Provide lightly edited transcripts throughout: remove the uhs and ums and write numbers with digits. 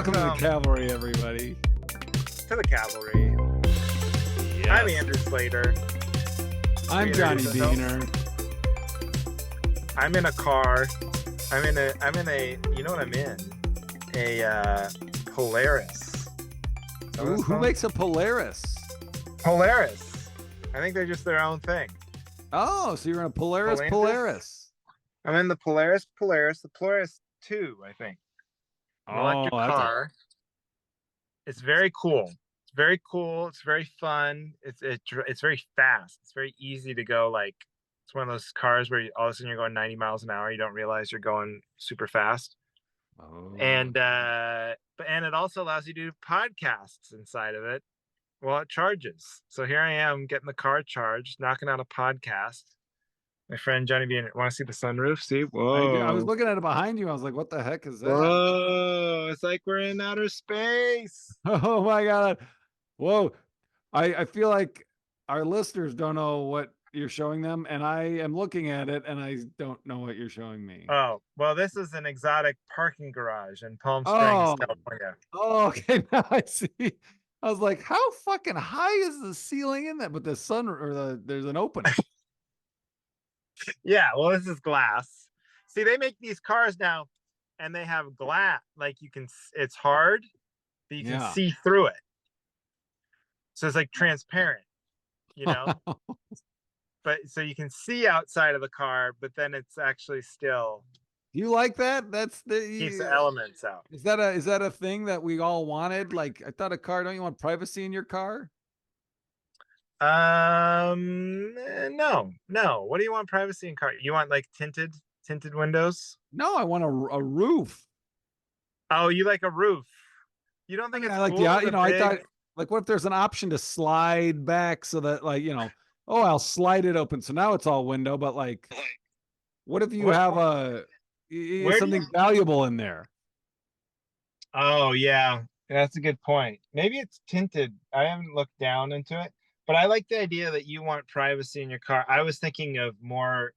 Welcome to the Cavalry, everybody. To the Cavalry. Yes. I'm Andrew Sleighter. I'm Johnny Beaner. I'm in a car. I'm in a. You know what I'm in? A Polaris. Ooh, who makes a Polaris? Polaris. I think they're just their own thing. Oh, so you're in a Polaris. I'm in the Polaris. The Polaris 2, I think. An electric car. It's very cool. It's very cool. It's very fun. It's very fast. It's very easy to go. Like, it's one of those cars where all of a sudden you're going 90 miles an hour. You don't realize you're going super fast. Oh. And it also allows you to do podcasts inside of it while it charges. So here I am getting the car charged, knocking out a podcast. My friend Johnny Beaner, want to see the sunroof? See? Whoa. I was looking at it behind you. I was like, what the heck is that? Whoa. It's like we're in outer space. Oh, my God. Whoa. I feel like our listeners don't know what you're showing them, and I am looking at it, and I don't know what you're showing me. Oh, well, this is an exotic parking garage in Palm Springs, California. Oh, okay. Now I see. I was like, how fucking high is the ceiling in that? But the sun there's an opening. Yeah, well, this is glass. See, they make these cars now, and they have glass. Like, it's hard, but you can see through it. So it's like transparent, you know? But so you can see outside of the car, but then it's actually still. You like that? That's keeps the elements out. Is that a thing that we all wanted? Like, I thought a car, don't you want privacy in your car? No. What do you want privacy in car? You want like tinted windows? No, I want a roof. Oh, you like a roof? You don't think it's like cool? I thought, like, what if there's an option to slide back so that, like, oh, I'll slide it open. So now it's all window, but like, what if you have something valuable in there? Oh, yeah, that's a good point. Maybe it's tinted. I haven't looked down into it, but I like the idea that you want privacy in your car. I was thinking of more.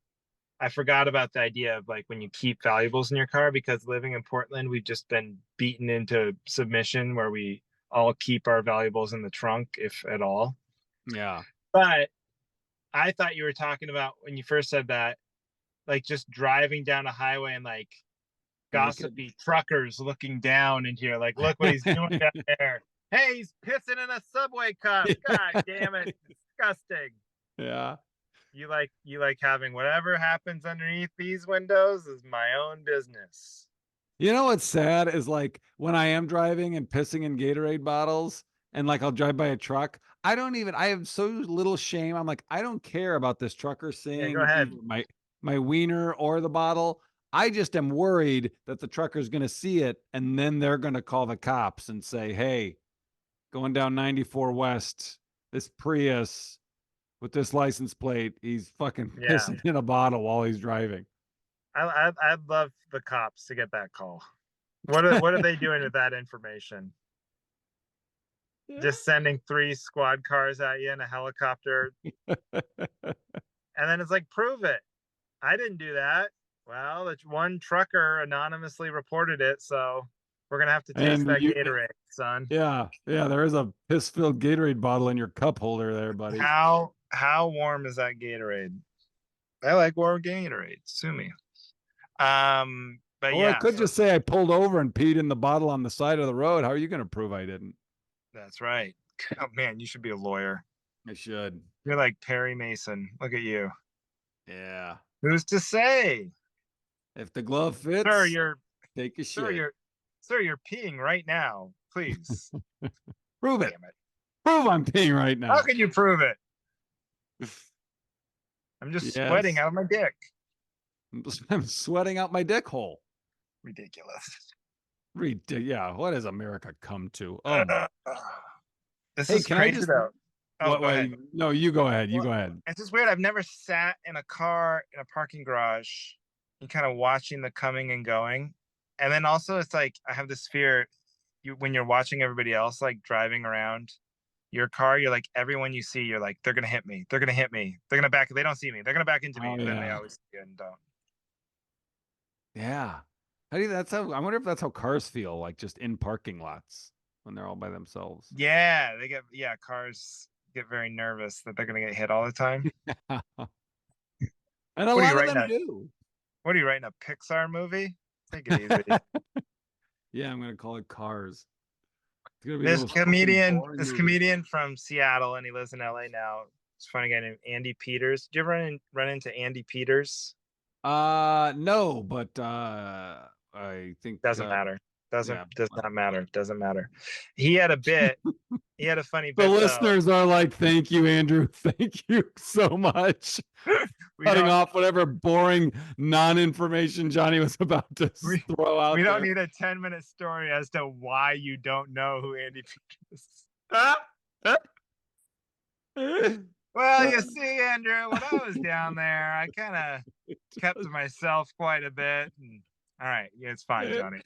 I forgot about the idea of like when you keep valuables in your car, because living in Portland, we've just been beaten into submission where we all keep our valuables in the trunk, if at all. Yeah. But I thought you were talking about, when you first said that, like just driving down a highway and like gossipy truckers looking down into here, like, look what he's doing down there. Hey, he's pissing in a subway cup. God damn it. Disgusting. Yeah. You like having whatever happens underneath these windows is my own business. You know what's sad is, like, when I am driving and pissing in Gatorade bottles, and like I'll drive by a truck, I have so little shame. I'm like, I don't care about this trucker seeing go ahead. my wiener or the bottle. I just am worried that the trucker's going to see it, and then they're going to call the cops and say, hey, going down 94 West, this Prius with this license plate, he's fucking pissing in a bottle while he's driving. I'd love the cops to get that call. What are they doing with that information? Yeah. Just sending 3 squad cars at you in a helicopter. And then it's like, prove it. I didn't do that. Well, that one trucker anonymously reported it, so we're gonna have to taste that Gatorade, son. Yeah, there is a piss-filled Gatorade bottle in your cup holder there, buddy. How warm is that Gatorade? I like warm Gatorade. Sue me. But I could just say I pulled over and peed in the bottle on the side of the road. How are you going to prove I didn't? That's right. Oh man, you should be a lawyer. I should. You're like Perry Mason. Look at you. Yeah. Who's to say? If the glove fits, take a shit. Sir, you're peeing right now. Please. Prove it. Damn it. Prove I'm peeing right now. How can you prove it? I'm just sweating out my dick. I'm sweating out my dick hole. Ridiculous. Yeah. What has America come to? Oh, this is crazy though. Oh, go ahead. No, you go ahead. You go ahead. It's just weird. I've never sat in a car in a parking garage and kind of watching the coming and going. And then also it's like, I have this fear when you're watching everybody else, like driving around your car, you're like, everyone you see, you're like, they're going to hit me. They're going to hit me. They're going to back. They don't see me. They're going to back into me. And then they always see it and don't. Yeah. That's how, I wonder if that's how cars feel, like just in parking lots when they're all by themselves. Yeah, cars get very nervous that they're gonna get hit all the time. And a What are you lot of writing them a do. What are you writing, a Pixar movie? Take it easy. Yeah, I'm gonna call it Cars. It's gonna be the This most fucking comedian, boring this movie. comedian from Seattle, and he lives in LA now. It's a funny guy named Andy Peters. Did you ever run into Andy Peters? No, but I think Doesn't matter. yeah. Does Well, not matter. Doesn't matter. He had a bit. He had a funny the bit though. listeners are like, thank you, Andrew. Thank you so much. We Cutting don't off whatever boring non-information Johnny was about to we throw we out don't there. need a 10-minute story as to why you don't know who Andy Peters is. Well, you see, Andrew, when I was down there, I kind of kept to myself quite a bit. And, all right, yeah, it's fine, Johnny.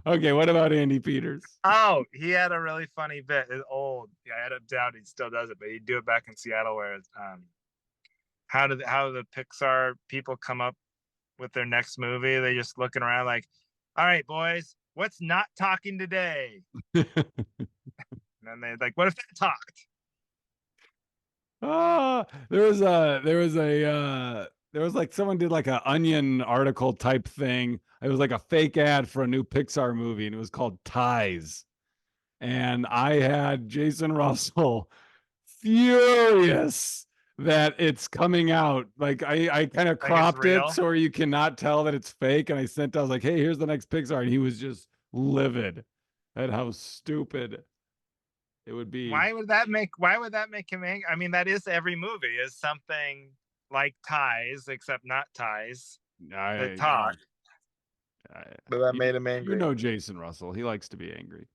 Okay, what about Andy Peters? Oh, he had a really funny bit. It's old. Yeah, I had a doubt he still does it, but he'd do it back in Seattle. Where how the Pixar people come up with their next movie? They just looking around like, all right, boys, what's not talking today? And then they like, what if that talked? There was like someone did like a Onion article type thing. It was like a fake ad for a new Pixar movie, and it was called Ties. And I had Jason Russell furious that it's coming out. Like I kind of Like it's cropped it real. so you cannot tell that it's fake. And I was like, hey, here's the next Pixar. And he was just livid at how stupid it would be. Why would that make him angry? I mean, that is every movie is something like Ties, except not Ties that I, talk. I But that you, made him you angry. know Jason Russell. He likes to be angry.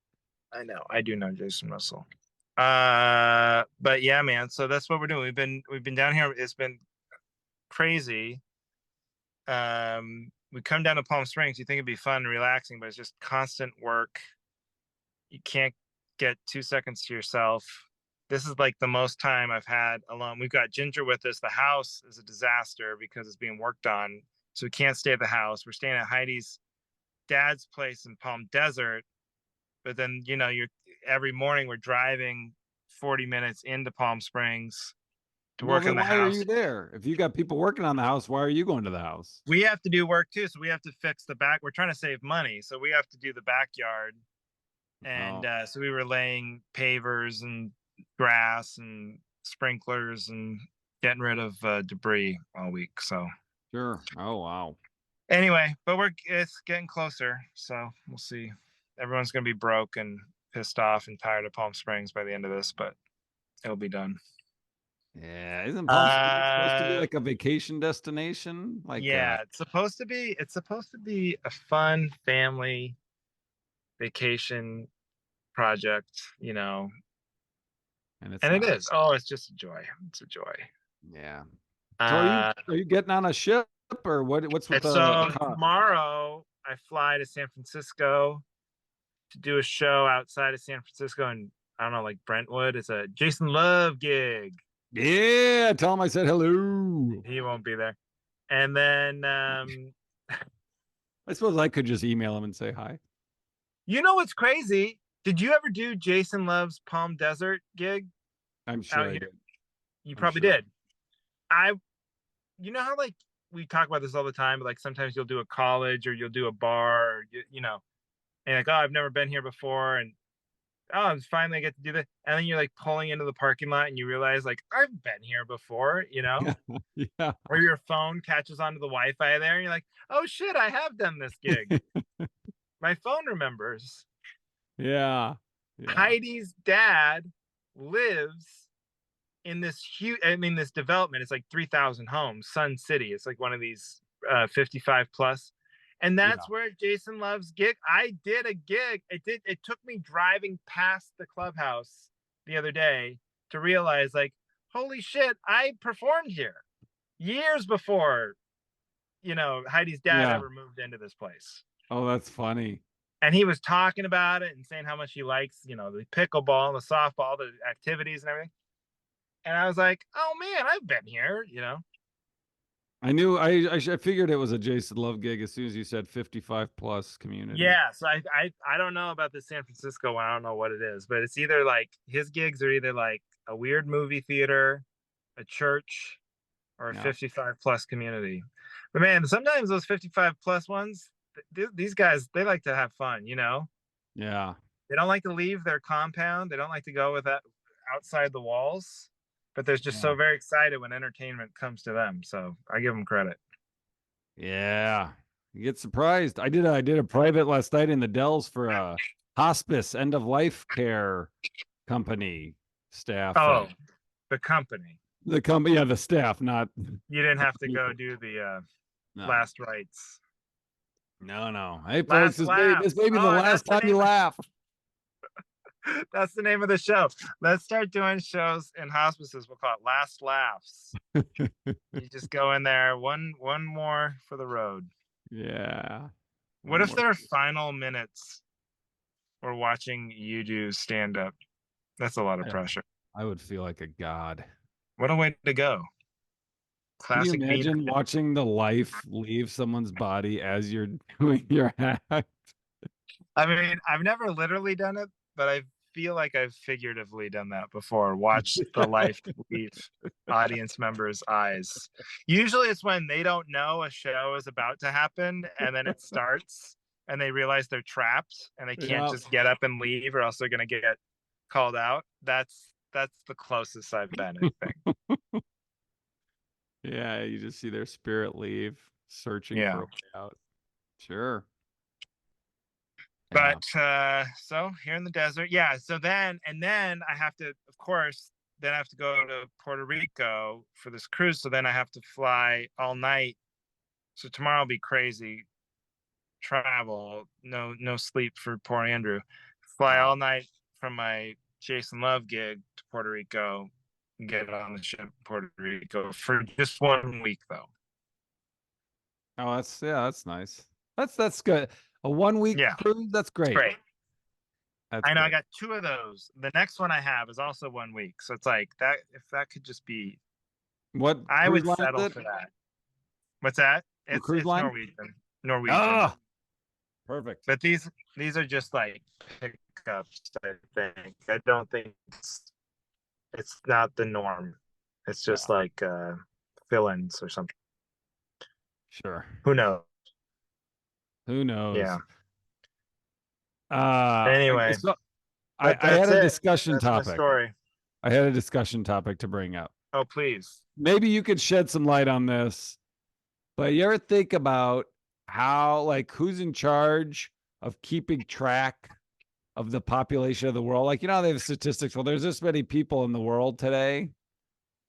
I know. I do know Jason Russell. But yeah, man. So that's what we're doing. We've been down here. It's been crazy. We come down to Palm Springs. You think it'd be fun and relaxing, but it's just constant work. You can't get 2 seconds to yourself. This is like the most time I've had alone. We've got Ginger with us. The house is a disaster because it's being worked on. So we can't stay at the house. We're staying at Heidi's dad's place in Palm Desert. But then, you're every morning we're driving 40 minutes into Palm Springs to Well, work on then the why are house. you there? If you got people working on the house, why are you going to the house? We have to do work too. So we have to fix the back. We're trying to save money. So we have to do the backyard. And Oh, so we were laying pavers and grass and sprinklers and getting rid of debris all week. So sure. Oh, wow. anyway, but it's getting closer. So we'll see. Everyone's going to be broke and pissed off and tired of Palm Springs by the end of this, but it'll be done. Yeah, isn't Palm Springs supposed to be Uh, like a vacation destination? Like, yeah, it's supposed to be a fun family vacation project, and it's and it not. is. Oh, it's just a joy. It's a joy. Yeah. So Uh, are you getting on a ship or what? What's with and the so car? tomorrow I fly to San Francisco to do a show outside of San Francisco, and I don't know, like Brentwood. It's a Jason Love gig. Yeah, tell him I said hello. He won't be there. And then I suppose I could just email him and say hi. you know what's crazy? Did you ever do Jason Love's Palm Desert gig I'm sure out I here? did. You I'm probably sure. did. I You know how like we talk about this all the time, but like sometimes you'll do a college or you'll do a bar or and like, oh, I've never been here before, and oh, finally I get to do this. And then you're like pulling into the parking lot and you realize like I've been here before. Yeah. Or your phone catches onto the Wi-Fi there and you're like, oh shit, I have done this gig. My phone remembers. Yeah. Yeah. Heidi's dad lives in this this development. It's like 3,000 homes, Sun City. It's like one of these 55 plus. And Yeah. that's where Jason Love's gig. I did a gig. It took me driving past the clubhouse the other day to realize like, holy shit, I performed here years before, Heidi's dad Yeah. ever moved into this place. Oh, that's funny. And he was talking about it and saying how much he likes, the pickleball and the softball, the activities and everything. And I was like, oh man, I've been here. I knew I figured it was a Jason Love gig as soon as you said 55 plus community. Yeah, so I don't know about the San Francisco one. I don't know what it is, but it's either like his gigs are either like a weird movie theater, a church, or a Yeah. 55 plus community. But man, sometimes those 55 plus ones, these guys, they like to have fun, you know? Yeah. They don't like to leave their compound. They don't like to go with that outside the walls, but they're just Yeah. so very excited when entertainment comes to them. So I give them credit. Yeah. You get surprised. I did a private last night in the Dells for a hospice end of life care company staff. Oh, the company. The company, yeah, the staff, not You didn't have to go do the no, last rites. no. Hey, folks, Last this laughs. may be the Oh, last time you laugh. that's the name of the show. Let's start doing shows in hospices. We'll call it Last Laughs. You just go in there, one more for the road. Yeah. What if their final minutes were watching you do stand up? That's a lot of pressure. I would feel like a god. What a way to go. Can you Classic imagine watching the life leave someone's body as you're doing your act? I mean, I've never literally done it, but I feel like I've figuratively done that before. Watch the life leave audience members' eyes. Usually it's when they don't know a show is about to happen and then it starts and they realize they're trapped and they can't just get up and leave or else they're going to get called out. That's the closest I've been, I think. Yeah, you just see their spirit leave, searching for a way out. Sure. But so here in the desert, yeah. So then I have to, of course, then I have to go to Puerto Rico for this cruise. So then I have to fly all night. So tomorrow will be crazy travel. No sleep for poor Andrew. Fly all night from my Jason Love gig to Puerto Rico and get on the ship in Puerto Rico for just 1 week though. Oh, that's nice. That's good. A 1 week cruise, that's great. Great. That's I know great. I got 2 of those. The next one I have is also 1 week. So it's like that if that could just be what I would settle for that. What's that? It's Norwegian. Norwegian. Perfect. But these are just like pickups, I think. I don't think it's not the norm. It's just like fill-ins or something. Sure. Who knows? Who knows? Yeah. Anyway, so I had a discussion topic. Story. I had a discussion topic to bring up. Oh, please. Maybe you could shed some light on this. But you ever think about how, like, who's in charge of keeping track of the population of the world? Like, you know, they have statistics. Well, there's this many people in the world today.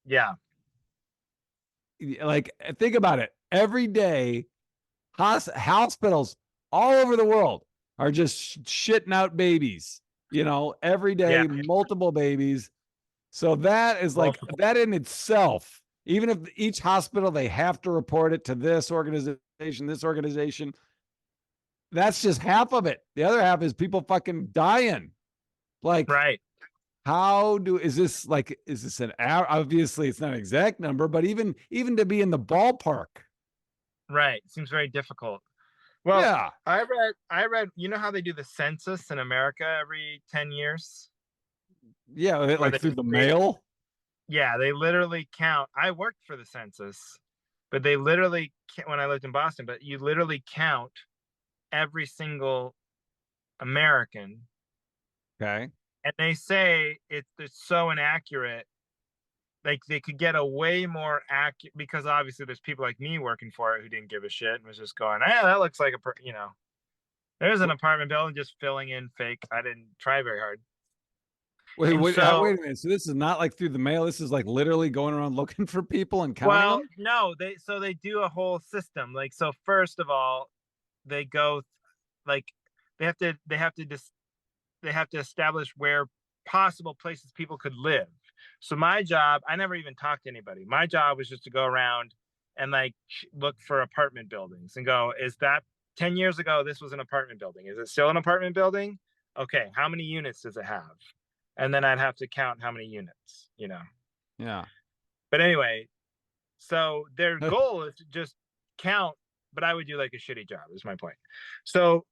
Yeah. Like, think about it. Every day, hospitals all over the world are just shitting out babies, you know, every day, multiple babies. So that is like that in itself, even if each hospital, they have to report it to this organization, that's just half of it. The other half is people fucking dying. Like, right. Is this an, obviously it's not an exact number, but even to be in the ballpark. Right. Seems very difficult. Well, yeah. I read, you know how they do the census in America every 10 years? Yeah, like through the mail? Yeah, they literally count. I worked for the census, but they literally, when I lived in Boston, but you literally count every single American. Okay. And they say it's so inaccurate. Like they could get a way more accurate because obviously there's people like me working for it who didn't give a shit and was just going, that looks like there's an apartment building just filling in fake. I didn't try very hard. Wait a minute. So this is not like through the mail. This is like literally going around looking for people and counting them? No, they do a whole system. Like, so first of all, they go like they have to establish where possible places people could live. So my job, I never even talked to anybody. My job was just to go around and like look for apartment buildings and go, is that 10 years ago, this was an apartment building. Is it still an apartment building? Okay. How many units does it have? And then I'd have to count how many units, you know? Yeah. But anyway, So their goal is to just count, but I would do like a shitty job, is my point. So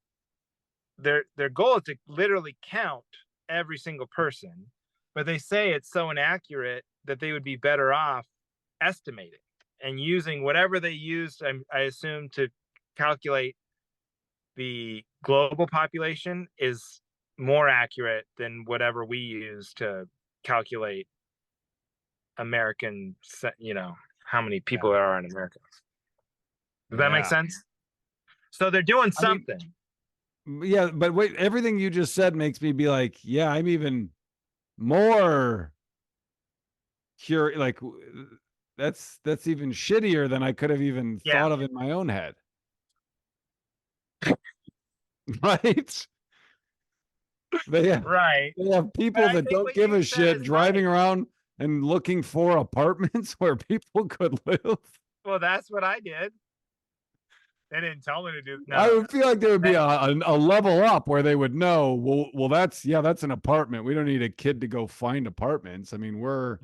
their goal is to literally count every single person, but they say it's so inaccurate that they would be better off estimating and using whatever they used, I assume, to calculate the global population is more accurate than whatever we use to calculate American, how many people there are in America. Does that make sense? So they're doing something. Yeah, but wait, everything you just said makes me be like, yeah, I'm even more curious. Like, that's even shittier than I could have even thought of in my own head. Right? They have, right. they have people that don't give a shit driving around and looking for apartments where people could live. Well, that's what I did. They didn't tell me to do. No, I would feel like there would be a level up where they would know. Well, that's an apartment. We don't need a kid to go find apartments. I mean, we're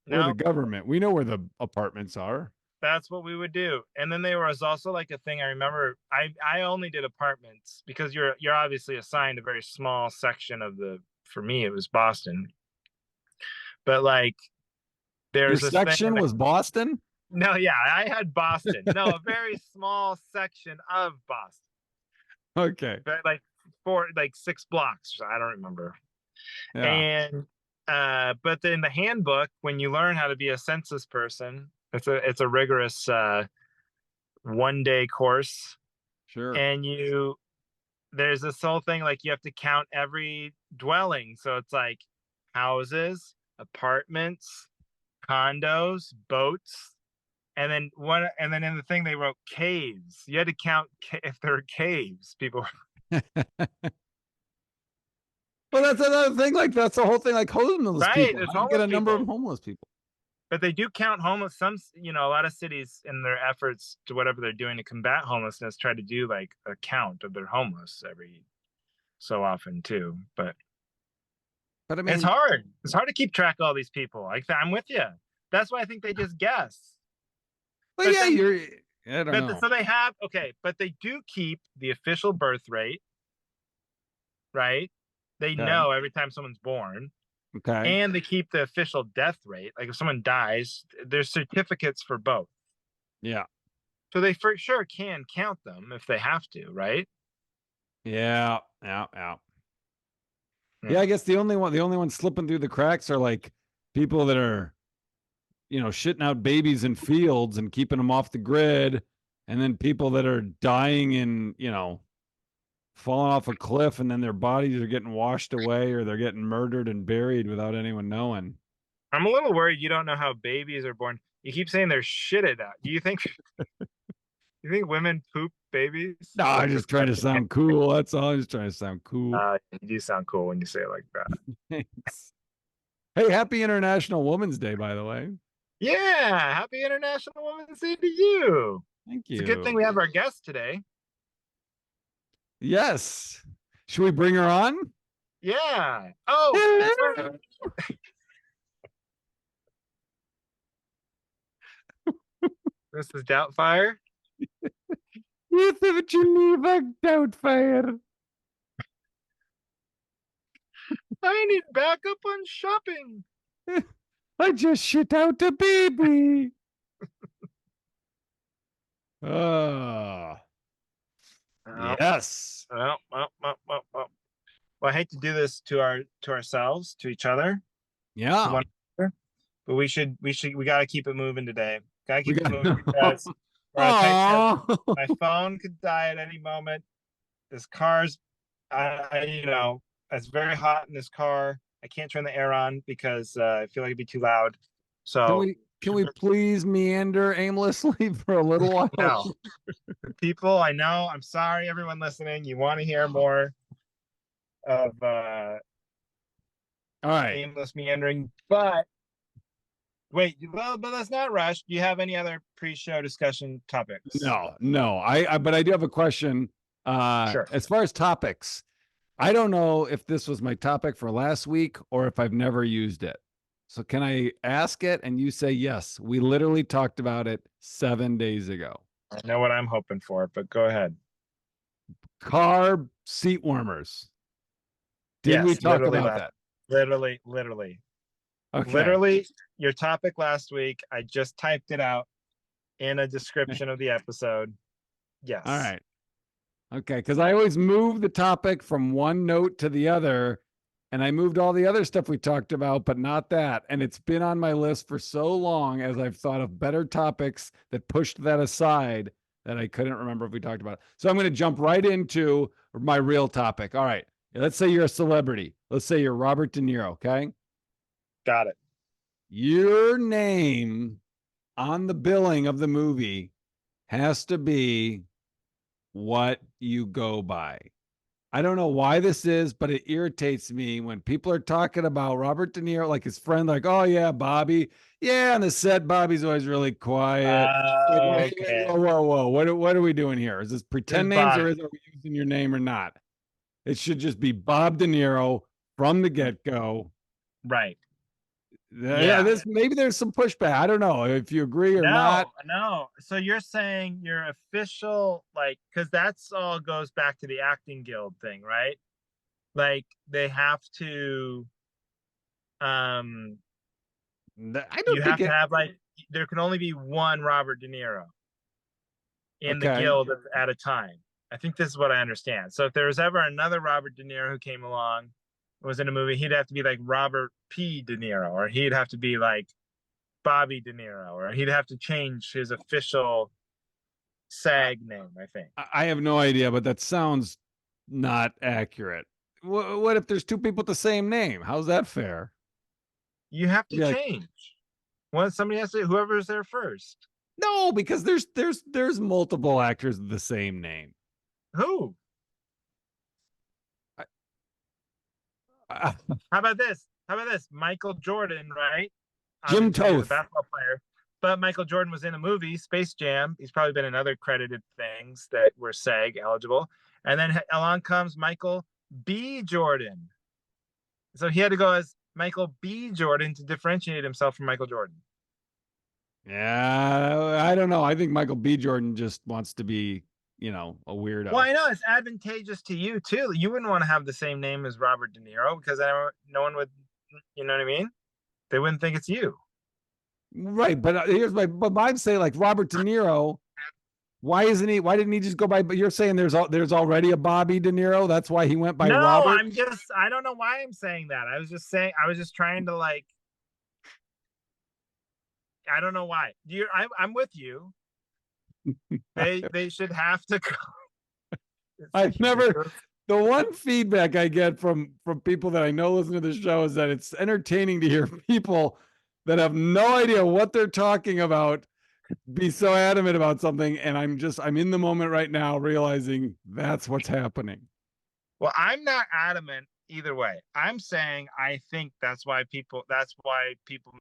the government. We know where the apartments are. That's what we would do. And then there was also like a thing I remember. I only did apartments because you're obviously assigned a very small section of the. For me, it was Boston. But like, there's your section was Boston. No, yeah, I had Boston. No, a very small section of Boston. Okay. But like 6 blocks. I don't remember. Yeah. And but then the handbook, when you learn how to be a census person, it's a rigorous 1-day course. Sure. And there's this whole thing like you have to count every dwelling. So it's like houses, apartments, condos, boats. And then in the thing they wrote caves. You had to count if there were caves. People. Well, that's another thing. Like that's the whole thing. Like homeless people. There's get a number of homeless people. But they do count homeless. Some, a lot of cities in their efforts to whatever they're doing to combat homelessness try to do like a count of their homeless every so often too. But I mean, it's hard. It's hard to keep track of all these people. Like I'm with you. That's why I think they just guess. But yeah, I don't know. So they have, but they do keep the official birth rate, right? They know every time someone's born. Okay. And they keep the official death rate. Like if someone dies, there's certificates for both. Yeah. So they for sure can count them if they have to, right? Yeah. Yeah. I guess the only one slipping through the cracks are like people that are, shitting out babies in fields and keeping them off the grid. And then people that are dying in, falling off a cliff and then their bodies are getting washed away or they're getting murdered and buried without anyone knowing. I'm a little worried you don't know how babies are born. You keep saying they're shitted out. Do you think women poop babies? No, I'm just trying to sound cool. That's all. I'm just trying to sound cool. You do sound cool when you say it like that. Thanks. Hey, happy International Women's Day, by the way. Yeah, happy International Women's Day to you. Thank you. It's a good thing we have our guest today. Yes. Should we bring her on? Yeah. Oh. This is Doubtfire. Yes, of Geneva, Doubtfire. I need backup on shopping. I just shit out a baby. Yes. Well, I hate to do this to ourselves, to each other. Yeah. But we got to keep it moving today. Got to keep it moving because my phone could die at any moment. This car's, it's very hot in this car. I can't turn the air on because I feel like it'd be too loud. So can we please meander aimlessly for a little while? No. People, I know. I'm sorry, everyone listening. You want to hear more of all right, aimless meandering, but wait, but let's not rush. Do you have any other pre-show discussion topics? No. But I do have a question. Sure. As far as topics, I don't know if this was my topic for last week or if I've never used it. So can I ask it? And you say yes. We literally talked about it 7 days ago. I know what I'm hoping for, but go ahead. Car seat warmers. Did we Yes, talk about that? literally, Okay. literally your topic last week. I just typed it out in a description of the episode. All Yes. right. Okay. Because I always move the topic from one note to the other. And I moved all the other stuff we talked about, but not that. And it's been on my list for so long as I've thought of better topics that pushed that aside that I couldn't remember if we talked about it. So I'm going to jump right into my real topic. All right. Let's say you're a celebrity. Let's say you're Robert De Niro. Okay. Got it. Your name on the billing of the movie has to be what you go by. I don't know why this is, but it irritates me when people are talking about Robert De Niro, like his friend, like, oh, yeah, Bobby. Yeah, on the set, Bobby's always really quiet. Like, wait, Okay. whoa. What are we doing here? Is this This pretend names or Bobby. is it using your name or not? It should just be Bob De Niro from the get go. Right. Yeah, Yeah. this maybe there's some pushback. I don't know if you agree or not. No. So you're saying your official, like, because that's all goes back to the acting guild thing, right? Like they have to, um, I you don't think have to it. have like there can only be one Robert De Niro in the Okay. guild at a time. I think this is what I understand. So if there was ever another Robert De Niro who came along, was in a movie, he'd have to be like Robert P. De Niro, or he'd have to be like Bobby De Niro, or he'd have to change his official SAG name, I think. I have no idea, but that sounds not accurate. What if there's two people with the same name? How's that fair? You have to Be like, change. Well, somebody has to, whoever's there first. no, because there's multiple actors with the same name. Who? I, I, How about this? How about this? Michael Jordan, right? Jim Obviously, he was a Toth. basketball player, but Michael Jordan was in a movie, Space Jam. He's probably been in other credited things that were SAG eligible. And then along comes Michael B. Jordan. So he had to go as Michael B. Jordan to differentiate himself from Michael Jordan. Yeah, I don't know. I think Michael B. Jordan just wants to be, a Well, weirdo. I know it's advantageous to you too. You wouldn't want to have the same name as Robert De Niro because no one would, you know what I mean? They wouldn't think it's you. Right, but here's but I'm saying like Robert De Niro. Why isn't he? Why didn't he just go by? But you're saying there's already a Bobby De Niro. That's why he went by No, Robert. I don't know why I'm saying that. I was just trying to like, I don't know why. I'm with you. They should have to go. I've never. The one feedback I get from people that I know listen to the show is that it's entertaining to hear people that have no idea what they're talking about be so adamant about something, and I'm in the moment right now realizing that's what's happening. Well, I'm not adamant either way. I'm saying I think that's why people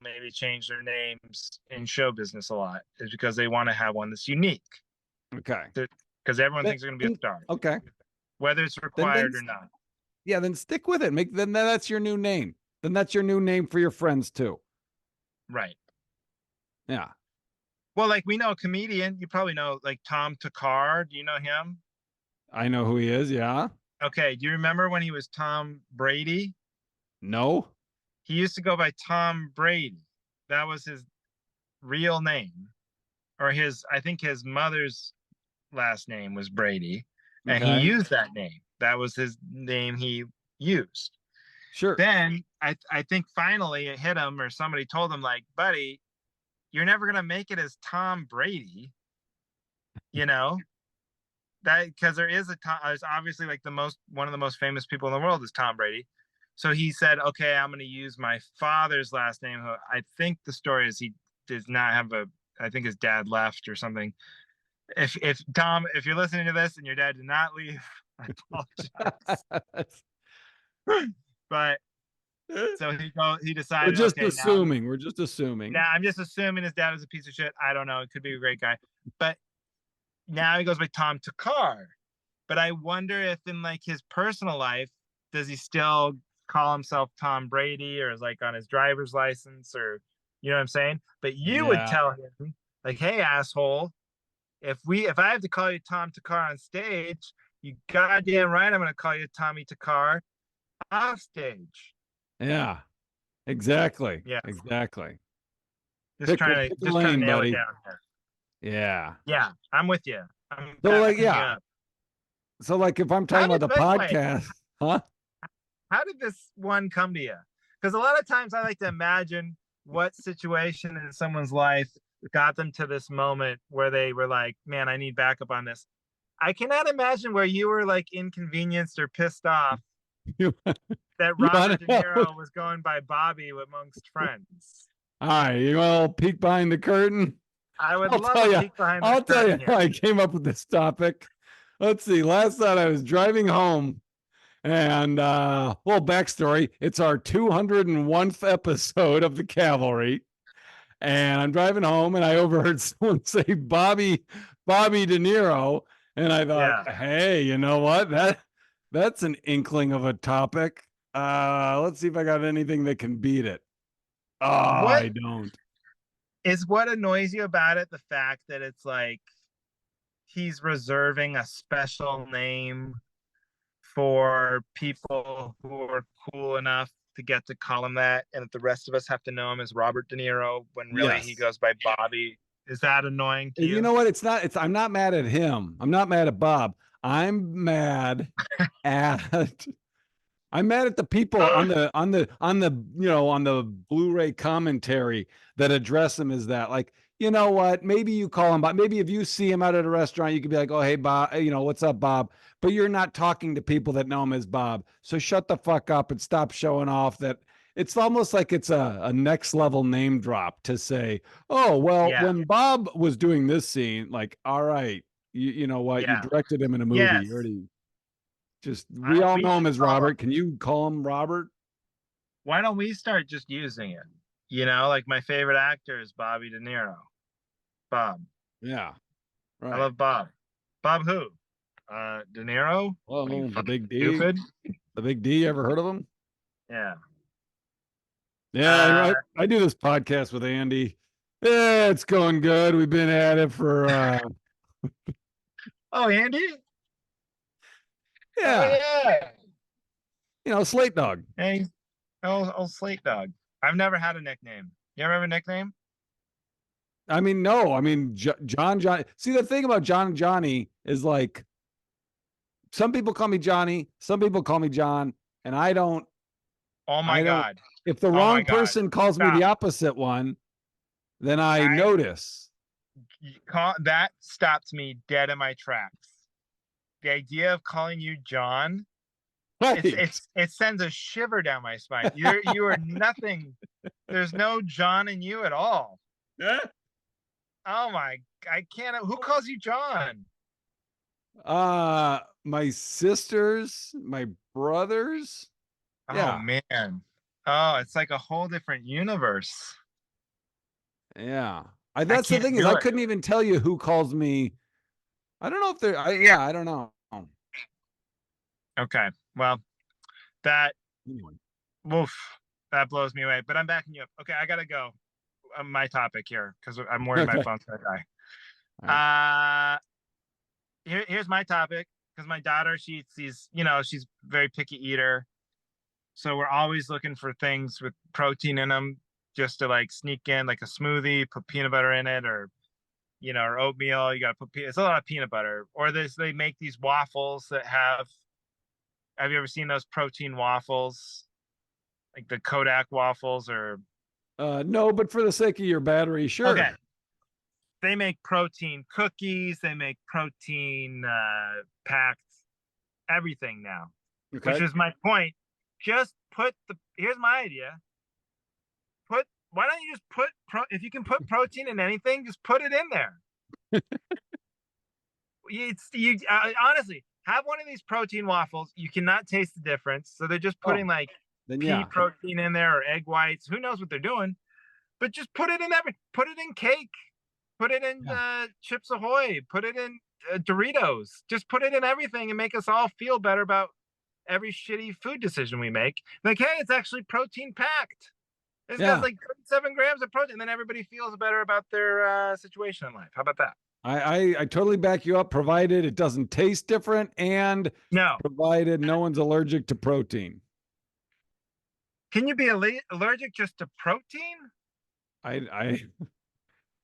maybe change their names in show business a lot is because they want to have one that's unique. Okay. Because everyone thinks they're going to be a star. Okay. Whether it's required or not. Yeah, then stick with it. Then that's your new name. Then that's your new name for your friends too. Right. Yeah. Well, like we know a comedian, you probably know like Tom Takar. Do you know him? I know who he is. Yeah. Okay. Do you remember when he was Tom Brady? No. He used to go by Tom Brady. That was his real name. Or I think his mother's last name was Brady. And he Okay. used that name. That was his name he used. Sure. Then I think finally it hit him or somebody told him, like, buddy, you're never going to make it as Tom Brady, you know? That because there's obviously like one of the most famous people in the world is Tom Brady. So he said, okay, I'm going to use my father's last name. I think the story is he does not have I think his dad left or something. If Tom, if you're listening to this and your dad did not leave, I apologize. But so he decided, We're just okay, assuming. We're just assuming. now I'm just assuming his dad is a piece of shit. I don't know. It could be a great guy. But now he goes by Tom Takar. But I wonder if in like his personal life, does he still call himself Tom Brady or is like on his driver's license or you know what I'm saying? But you would Yeah. tell him, like, hey, asshole, if I have to call you Tom Takar on stage, you goddamn right I'm gonna call you Tommy Takar off stage. Yeah. Exactly. Yeah. Exactly. Just Pick trying to pick a lane, nail it buddy. down here. Yeah. Yeah, I'm with you. I'm So like, backing you yeah. up. So like, if I'm How talking about did, the by the way, podcast, huh? how did this one come to you? Because a lot of times I like to imagine what situation in someone's life got them to this moment where they were like, man, I need backup on this. I cannot imagine where you were like inconvenienced or pissed off You, that you want Robert to De know? Niro was going by Bobby amongst friends. All right, you want to peek behind the curtain? I would I'll love tell a you. peek behind the I'll tell you curtain how here. I came up with this topic. Let's see. Last night I was driving home, and well, backstory: it's our 201st episode of the Cavalry, and I'm driving home, and I overheard someone say Bobby De Niro, and I thought, Yeah. hey, you know what? That's an inkling of a topic. Let's see if I got anything that can beat it. Oh, What I don't. is what annoys you about it? The fact that it's like he's reserving a special name for people who are cool enough to get to call him that, and that the rest of us have to know him as Robert De Niro when really he Yes. goes by Bobby. Is that annoying to You you? know what? It's not. It's. I'm not mad at him. I'm not mad at Bob. I'm mad at. I'm mad at the people on the on the Blu-ray commentary that address him as that. Like, you know what? Maybe you call him Bob. Maybe if you see him out at a restaurant, you could be like, "Oh, hey, Bob. What's up, Bob?" But you're not talking to people that know him as Bob. So shut the fuck up and stop showing off that. It's almost like it's a next level name drop to say, "Oh, well, Yeah. when Bob was doing this scene, like, all right, you know what? You Yeah. directed him in a movie. Yes. You already just we all We know him should as Robert. Can you call him Robert? why don't we start just using it? You know, like my favorite actor is Bobby De Niro. Bob. Yeah, I right. love Bob. Bob who? De Niro? Well, What are you the fucking Big D, stupid? the Big D. Ever heard of him? Yeah. Yeah, Uh I do this podcast with Andy. Yeah, it's going good. We've been at it for oh, Andy? Oh yeah, yeah. Slate Dog. Hey, oh Slate Dog. I've never had a nickname. You ever have a nickname? I mean, no, I mean John. See, the thing about John and Johnny is like some people call me Johnny, some people call me John, and I don't. Oh my I don't. God. If the Oh my wrong God. person calls me the Stop. opposite one, then I I notice. that stopped me dead in my tracks. The idea of calling you John, Right. it sends a shiver down my spine. You are nothing. There's no John in you at all. Yeah. Oh my, I can't. Who calls you John? My sisters, my brothers. Oh Yeah. man. Oh, it's like a whole different universe. Yeah. I That's the can't thing is do I it. couldn't even tell you who calls me. I don't know if they're yeah, I don't know. Okay. Well, that Anyway. woof, that blows me away. But I'm backing you up. Okay, I gotta go. My topic here because I'm worried my Okay. phone's gonna All right. die. Here's my topic because my daughter she's very picky eater, so we're always looking for things with protein in them just to like sneak in like a smoothie, put peanut butter in it, or oatmeal. You got to put it's a lot of peanut butter. Or they make these waffles that have you ever seen those protein waffles? Like the Kodak waffles or No, but for the sake of your battery, okay. sure. They make protein cookies, they make protein packed everything now. Which Okay. is my point. Just here's my idea. Why don't you just if you can put protein in anything, just put it in there. Honestly, have one of these protein waffles. You cannot taste the difference. So they're just putting Oh, like then pea yeah. protein in there or egg whites. Who knows what they're doing? But just put it in put it in cake, put it in Yeah. Chips Ahoy, put it in Doritos. Just put it in everything and make us all feel better about every shitty food decision we make. Like, hey, it's actually protein packed. It's Yeah. got like 7 grams of protein. And then everybody feels better about their situation in life. How about that? I totally back you up, provided it doesn't taste different and No. provided no one's allergic to protein. Can you be allergic just to protein? I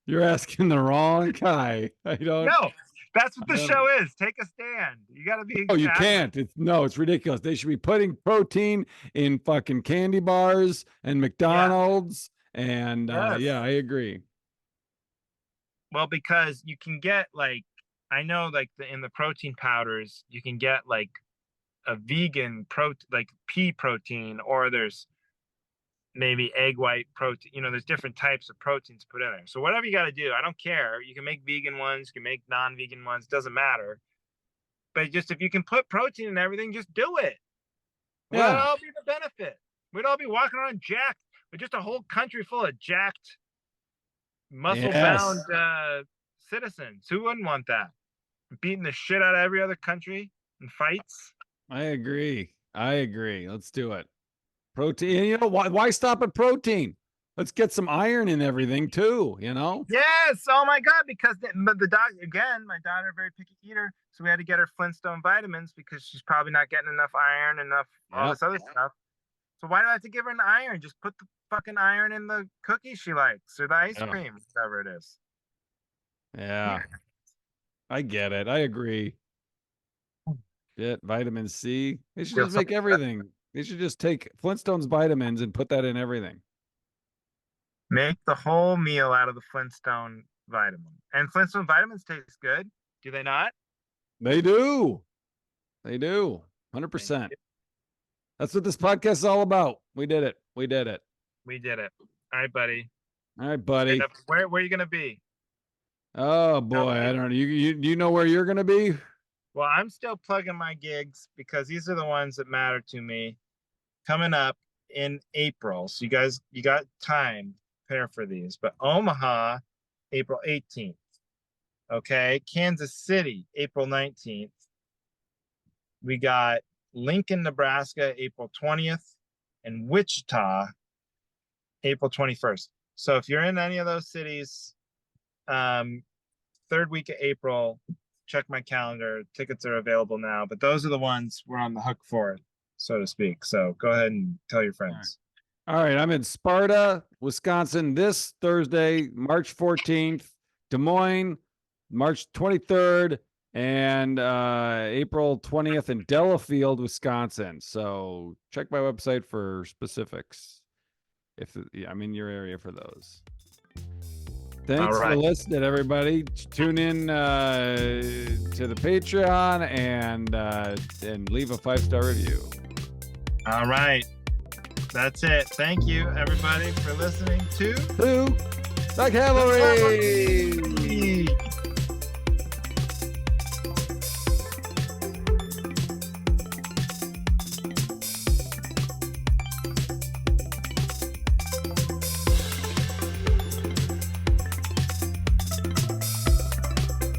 you're asking the wrong guy. I don't. No, that's what the I don't- show is. Take a stand. You got to be. Oh, you can't. It's ridiculous. They should be putting protein in fucking candy bars and McDonald's. And Yes. yeah, I agree. Well, because you can get like, I know like in the protein powders, you can get like a vegan like pea protein, or there's maybe egg white protein. You know, there's different types of proteins put in there. So whatever you got to do, I don't care. You can make vegan ones, you can make non-vegan ones, doesn't matter. But just if you can put protein in everything, just do it. Would Yeah. all be the benefit? We'd all be walking around jacked, with just a whole country full of jacked, muscle-bound citizens. Who wouldn't want that? Beating the shit out of every other country in fights. I agree. Let's do it. Protein. You know, why stop at protein? Let's get some iron in everything too, you know? Yes. Oh my God. Because the dog, again, my daughter, very picky eater. So we had to get her Flintstone vitamins because she's probably not getting enough iron, all this other stuff. So why do I have to give her an iron? Just put the fucking iron in the cookie she likes, or the ice cream, whatever it is. Yeah. I get it. I agree. Shit, vitamin C. They should just make everything. They should just take Flintstone's vitamins and put that in everything. Make the whole meal out of the Flintstone vitamin. And Flintstone vitamins taste good. Do they not? They do. 100%. That's what this podcast is all about. We did it. We did it. All right, buddy. All right, buddy. Where are you going to be? Oh boy, I don't know. You know where you're going to be? Well, I'm still plugging my gigs because these are the ones that matter to me coming up in April. So you got time to prepare for these. But Omaha, April 18th. Okay. Kansas City, April 19th. We got Lincoln, Nebraska, April 20th, and Wichita, April 21st. So if you're in any of those cities, third week of April, check my calendar. Tickets are available now, but those are the ones we're on the hook for, so to speak. So go ahead and tell your friends. All right. I'm in Sparta, Wisconsin this Thursday, March 14th, Des Moines, March 23rd, and April 20th in Delafield, Wisconsin. So check my website for specifics if I'm in your area for those. Thanks for listening, everybody. Tune in to the Patreon and leave a 5-star review. All right. That's it. Thank you, everybody, for listening to the Cavalry.